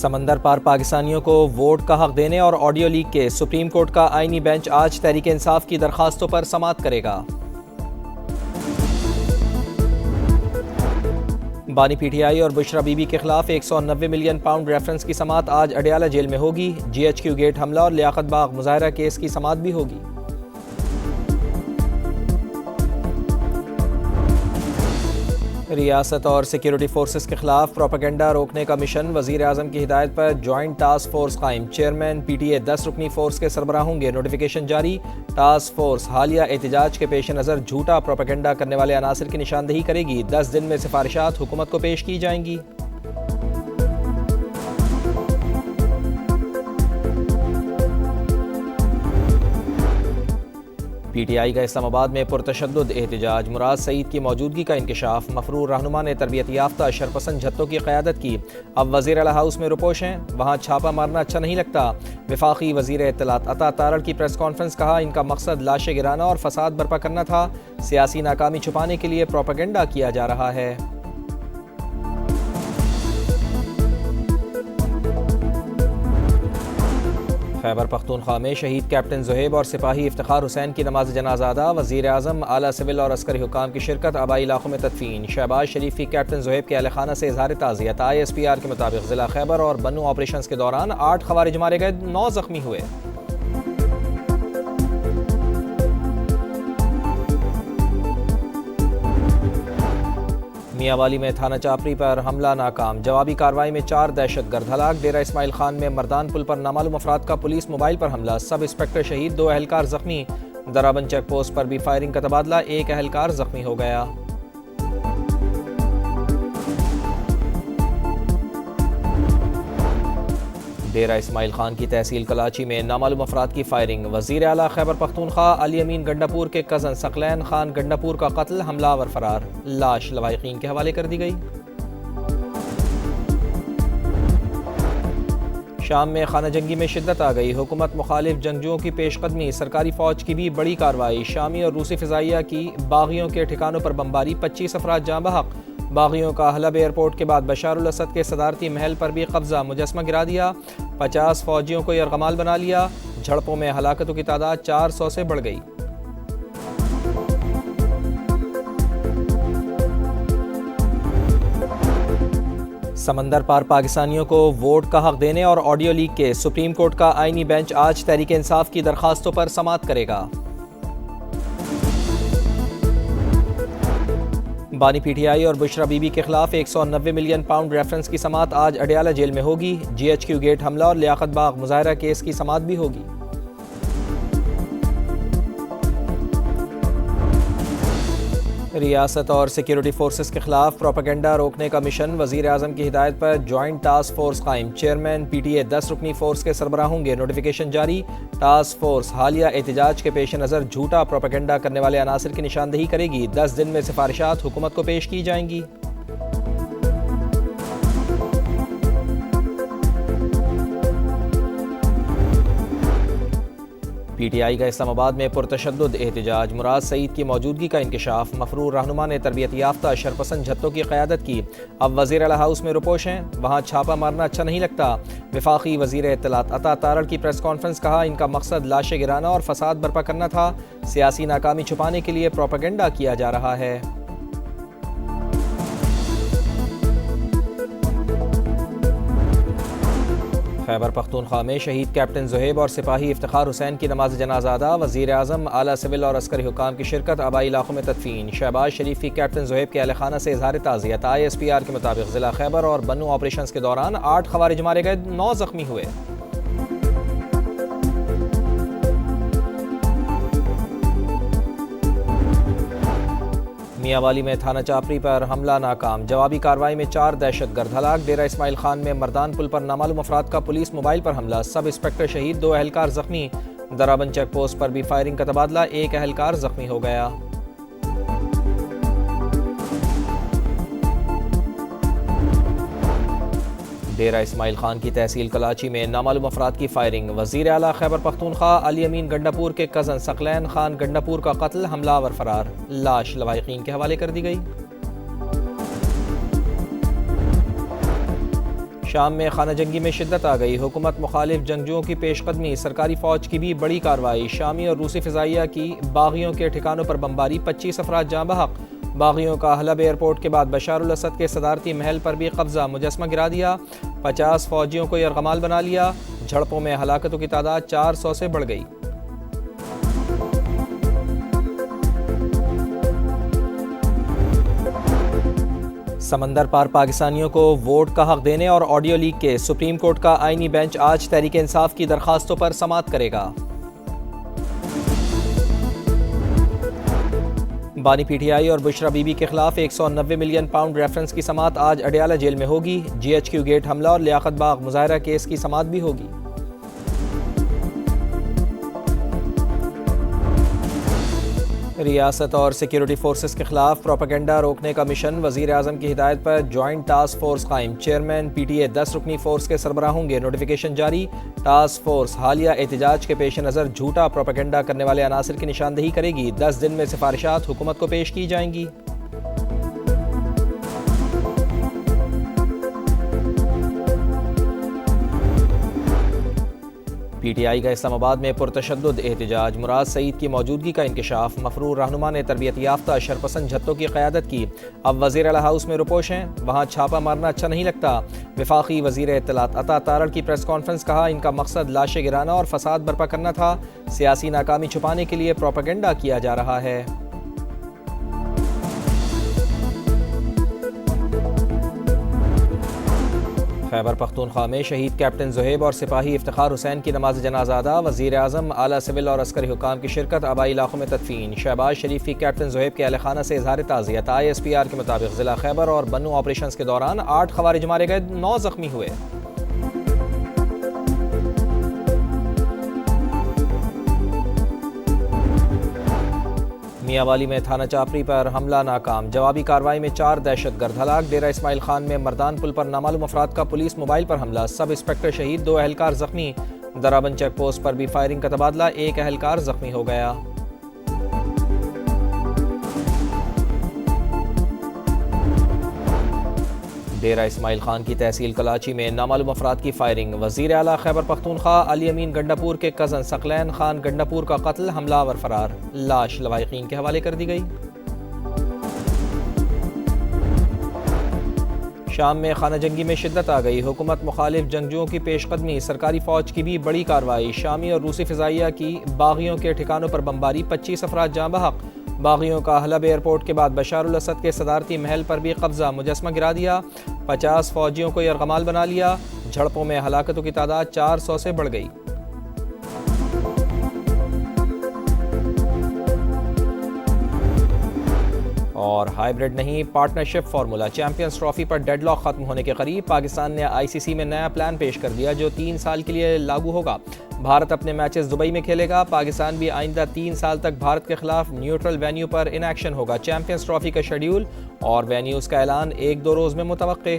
समंदर पार पाकिस्तानियों को वोट का हक देने और ऑडियो लीक के सुप्रीम कोर्ट का आईनी बेंच आज तहरीक इंसाफ की दरखास्तों पर समाअत करेगा। बानी पीटीआई और बुशरा बीबी के खिलाफ 190 मिलियन पाउंड रेफरेंस की समाअत आज अडयाला जेल में होगी। GHQ गेट हमला और लियाकत बाग मुजाहरा केस की समाअत भी होगी। रियासत और सिक्योरिटी फोर्सेस के खिलाफ प्रोपेगेंडा रोकने का मिशन, वजीर आजम की हिदायत पर जॉइंट टास्क फोर्स कायम। चेयरमैन PTA 10 रुकनी फोर्स के सरबराह होंगे। नोटिफिकेशन जारी। टास्क फोर्स हालिया एहतजाज के पेश नज़र झूठा प्रोपेगेंडा करने वाले अनासर की निशानदेही करेगी। 10 दिन में सिफारिशात हुकूमत को पेश की जाएंगी। PTI का इस्लामाबाद में पुरतशद्दुद एहतजाज, मुराद सईद की मौजूदगी का इंकशाफ। मफरूर रहनुमा ने तरबियत याफ्ता शरपसंद झत्तों की क़यादत की। अब वज़ीर आला हाउस में रुपोश हैं, वहाँ छापा मारना अच्छा नहीं लगता। वफाकी वज़ीर इत्तलात अता तारड़ की प्रेस कॉन्फ्रेंस, कहा इनका मकसद लाशें गिराना और फसाद बर्पा करना था। सियासी नाकामी छुपाने के लिए प्रोपेगेंडा किया जा रहा है। खैबर पख्तूनख्वा में शहीद कैप्टन ज़ुहैब और सिपाही इफ्तिखार हुसैन की नमाज जनाजा अदा। वज़ीर आज़म, आला सिविल और अस्करी हुकाम की शिरकत। आबाई इलाकों में तदफीन। शहबाज शरीफ की कैप्टन ज़ुहैब के अहल खाना से इजहार ताज़ियत। ISPR के मुताबिक ज़िला खैबर और बनू ऑपरेशन के दौरान 8 खवारिज मारे गए, 9 ज़ख्मी हुए। मियांवाली में थाना चापरी पर हमला नाकाम, जवाबी कार्रवाई में 4 दहशतगर्द हलाक। डेरा इस्माइल खान में मर्दान पुल पर नामालूम अफराद का पुलिस मोबाइल पर हमला, सब इंस्पेक्टर शहीद, 2 अहलकार जख्मी। दराबंद चेक पोस्ट पर भी फायरिंग का तबादला, 1 अहलकार जख्मी हो गया। डेरा इस्माइल खान की तहसील कलाची में नामालूम अफराद की फायरिंग। वज़ीर आला खैबर पख्तूनख्वा अली अमीन गंडापुर के कज़न सकलैन खान गंडापुर का कत्ल, हमलावर फरार। लाश लवाहिकीन के हवाले कर दी गई। शाम में खाना जंगी में शिद्दत आ गई, हुकूमत मुखालिफ जंगजुओं की पेशकदमी। सरकारी फ़ौज की भी बड़ी कार्रवाई, शामी और रूसी फ़िज़ाइया की बागियों के ठिकानों पर बमबारी, 25 अफराद जाँ बहक। बागियों का हलब एयरपोर्ट के बाद बशारुल असद के सदारती महल पर भी कब्जा, मुजस्मा गिरा दिया। 50 फौजियों को यरगमाल बना लिया। झड़पों में हलाकतों की तादाद 400 से बढ़ गई। समंदर पार पाकिस्तानियों को वोट का हक देने और ऑडियो लीक के सुप्रीम कोर्ट का आईनी बेंच आज तहरीक इंसाफ की दरखास्तों पर समाअत करेगा। बानी पीटीआई और बुशरा बीबी के खिलाफ 190 मिलियन पाउंड रेफरेंस की समाअत आज अडयाला जेल में होगी। GHQ गेट हमला और लियाकत बाग मुजाहरा केस की समाअत भी होगी। रियासत और सिक्योरिटी फोर्सेस के खिलाफ प्रोपेगेंडा रोकने का मिशन, वजीर आजम की हिदायत पर जॉइंट टास्क फोर्स कायम। चेयरमैन PTA 10 रुकनी फोर्स के सरबराह होंगे। नोटिफिकेशन जारी। टास्क फोर्स हालिया एहतजाज के पेश नज़र झूठा प्रोपेगेंडा करने वाले अनासर की निशानदेही करेगी। 10 दिन में सिफारिशात हुकूमत को पेश की जाएंगी। PTI का इस्लामाबाद में पुरतशद्दुद एहतजाज, मुराद सईद की मौजूदगी का इंकशाफ। मफरूर रहनुमा ने तरबियत याफ्ता शरपसंद झत्तों की क़यादत की। अब वज़ीर आला हाउस में रुपोश हैं, वहाँ छापा मारना अच्छा नहीं लगता। वफाकी वज़ीर इत्तलात अता तारड़ की प्रेस कॉन्फ्रेंस, कहा इनका मकसद लाशें गिराना और फसाद बर्पा करना था। सियासी नाकामी छुपाने के लिए प्रोपेगेंडा किया जा रहा है। खैबर पख्तूनख्वा में शहीद कैप्टन ज़ुहैब और सिपाही इफ्तिखार हुसैन की नमाज जनाजा अदा। वज़ीर आज़म, आला सिविल और अस्करी हुकाम की शिरकत। आबाई इलाकों में तदफीन। शहबाज शरीफ की कैप्टन ज़ुहैब के अहल खाना से इजहार ताज़ियत। ISPR के मुताबिक ज़िला खैबर और बनू ऑपरेशन के दौरान 8 खवारिज मारे गए, 9 ज़ख्मी हुए। मियांवाली में थाना चापरी पर हमला नाकाम, जवाबी कार्रवाई में 4 दहशतगर्द हलाक। डेरा इस्माइल खान में मर्दान पुल पर नामालूम अफराद का पुलिस मोबाइल पर हमला, सब इंस्पेक्टर शहीद, 2 अहलकार जख्मी। दराबंद चेक पोस्ट पर भी फायरिंग का तबादला, 1 अहलकार जख्मी हो गया। डेरा इस्माइल खान की तहसील कलाची में नामालूम अफराद की फायरिंग। वज़ीर आला खैबर पख्तूनख्वा अली अमीन गंडापुर के कज़न सकलैन खान गंडापुर का कत्ल, हमलावर फरार। लाश लवाहिकीन के हवाले कर दी गई। शाम में खाना जंगी में शिद्दत आ गई, हुकूमत मुखालिफ जंगजुओं की पेशकदमी, सरकारी फ़ौज की भी बड़ी कार्रवाई, शामी और रूसी फ़िज़ाइया की बागियों के ठिकानों पर बमबारी, 25 अफराद जाँ बहक। बागियों का हलब एयरपोर्ट के बाद बशार उल असद के सदारती महल पर भी कब्जा, मुजस्मा गिरा दिया, 50 फ़ौजियों को यरगमाल बना लिया। झड़पों में हलाकतों की तादाद 400 से बढ़ गई। समंदर पार पाकिस्तानियों को वोट का हक देने और ऑडियो लीक के सुप्रीम कोर्ट का आईनी बेंच आज तहरीक इंसाफ की दरखास्तों पर समाअत करेगा। बानी पीटीआई और बुशरा बीबी के खिलाफ 190 मिलियन पाउंड रेफरेंस की समाअत आज अडयाला जेल में होगी। GHQ गेट हमला और लियाकत बाग मुजाहरा केस की समाअत भी होगी। रियासत और सिक्योरिटी फोर्सेस के खिलाफ प्रोपेगेंडा रोकने का मिशन, वजीर आजम की हिदायत पर जॉइंट टास्क फोर्स कायम, चेयरमैन PTA 10 रुकनी फोर्स के सरबराह होंगे, नोटिफिकेशन जारी। टास्क फोर्स हालिया एहतजाज के पेश नज़र झूठा प्रोपेगेंडा करने वाले अनासर की निशानदेही करेगी। 10 दिन में सिफारिशात हुकूमत को पेश की जाएंगी। PTI का इस्लामाबाद में पुरतशद्दुद एहतजाज, मुराद सईद की मौजूदगी का इंकशाफ, मफरूर रहनुमा ने तरबियत याफ्ता शरपसंद झत्तों की क़यादत की, अब वज़ीर आला हाउस में रुपोश हैं, वहाँ छापा मारना अच्छा नहीं लगता। वफाकी वज़ीर इत्तलात अता तारड़ की प्रेस कॉन्फ्रेंस, कहा इनका मकसद लाशें गिराना और फसाद बर्पा करना था, सियासी नाकामी छुपाने के लिए प्रोपेगेंडा किया जा रहा है। खैबर पख्तूनख्वा में शहीद कैप्टन ज़ुहैब और सिपाही इफ्तिखार हुसैन की नमाज जनाजा अदा, वज़ीर आज़म, आला सिविल और अस्करी हुकाम की शिरकत, आबाई इलाकों में तदफीन। शहबाज शरीफ की कैप्टन ज़ुहैब के अहल खाना से इजहार ताज़ियत। ISPR के मुताबिक ज़िला खैबर और बन्नू ऑपरेशन के दौरान 8 खवारिज मारे गए, 9 ज़ख्मी हुए। मियांवाली में थाना चापरी पर हमला नाकाम, जवाबी कार्रवाई में 4 दहशतगर्द हलाक। डेरा इस्माइल खान में मर्दान पुल पर नामालूम अफराद का पुलिस मोबाइल पर हमला, सब इंस्पेक्टर शहीद, 2 अहलकार जख्मी। दराबंद चेक पोस्ट पर भी फायरिंग का तबादला, 1 अहलकार जख्मी हो गया। डेरा इस्माइल खान की तहसील कलाची में नामालूम अफराद की फायरिंग, वज़ीर आला खैबर पख्तूनख्वा अली अमीन गंडापुर के कज़न सकलैन खान गंडापुर का कत्ल, हमलावर फरार, लाश लवाहिकीन के हवाले कर दी गई। शाम में खाना जंगी में शिद्दत आ गई, हुकूमत मुखालिफ जंगजुओं की पेशकदमी, सरकारी फ़ौज की भी बड़ी कार्रवाई, शामी और रूसी फ़िज़ाइया की बागियों के ठिकानों पर बमबारी, 25 अफराद जाँ बहक। बागियों का हलब एयरपोर्ट के बाद बशार उल असद के सदारती महल पर भी कब्जा, मुजस्मा गिरा दिया, 50 फ़ौजियों को यरगमाल बना लिया। झड़पों में हलाकतों की तादाद 400 से बढ़ गई। और हाइब्रिड नहीं, पार्टनरशिप फार्मूला, चैंपियंस ट्रॉफी पर डेडलॉक खत्म होने के करीब। पाकिस्तान ने ICC में नया प्लान पेश कर दिया जो 3 साल के लिए लागू होगा। भारत अपने मैचेस दुबई में खेलेगा, पाकिस्तान भी आइंदा 3 साल तक भारत के खिलाफ न्यूट्रल वेन्यू पर इन एक्शन होगा। चैंपियंस ट्रॉफी का शेड्यूल और वेन्यूज़ का ऐलान 1-2 रोज़ में मुतवक्के।